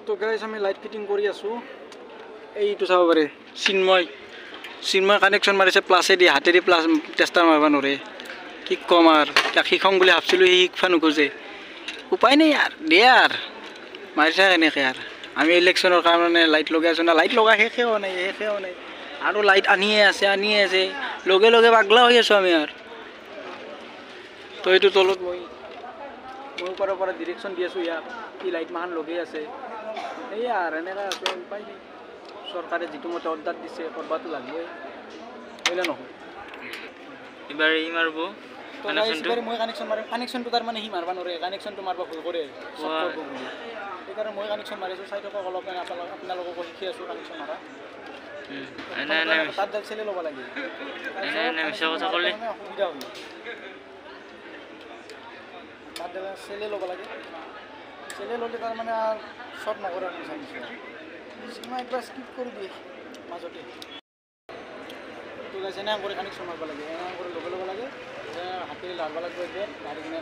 তো গাইজ আমি light fitting কৰি আছোঁ। এইটো চাব পাৰে চিন্ময় কানেকশ্যন মাৰিছে প্লাছেদি, হাতেদি প্লাছ টেষ্টাৰ মাৰিব নোৱাৰে। কি ক'ম আৰু তাক শিকাম বুলি ভাবছিলোঁ, সি শিকবা নোখোজে। উপায় নাই আৰু দে আৰু মাৰিছে কেনেকৈ আৰু। আমি ইলেকশ্যনৰ কাৰণে লাইট লগাই আছোঁ না, লাইট লগা শেষে হোৱা নাই আৰু লাইট আনিয়ে আছে লগে লগে পাগলা হৈ আছোঁ আমি আৰু। তো এইটো তলত মই ওপৰৰ পৰা ডিৰেকশ্যন দি আছোঁ ইয়াক, কি লাইট মাখান লগাই আছে। সেয়া আৰু এনেকৈ আছে, উপায় নাই। চৰকাৰে যিটো মতে অৰ্ডাৰ দিছে কৰিবতো লাগিবই, কৰিলে নহয়। এবাৰ ই মাৰিব মই কানেকশ্যন মাৰিম। কানেকশ্যনটো তাৰমানে সি মাৰিব নোৱাৰে, কানেকশ্যনটো মাৰিব ভুল কৰে, সেইকাৰণে মই কানেকশ্যন মাৰিছোঁ। চাই থাকক অলপ, আপোনালোককো শিকি আছোঁ কানেকশ্যন মাৰা। তাত চেলে ল'ব লাগে, অসুবিধা হয়। তাত চেলে ল'ব লাগে, চেলে ল'লে তাৰমানে আৰু শ্বৰ্ট নকৰে আৰু চিনেমা একবাৰ স্কিপ কৰি দিয়ে মাজতে। তো গাইছে এনে কৰি কানেকশ্যন মাৰিব লাগে, এনে কৰি ল'ব লাগে, হাতেৰে লাৰিব লাগিব, লাৰি কিনে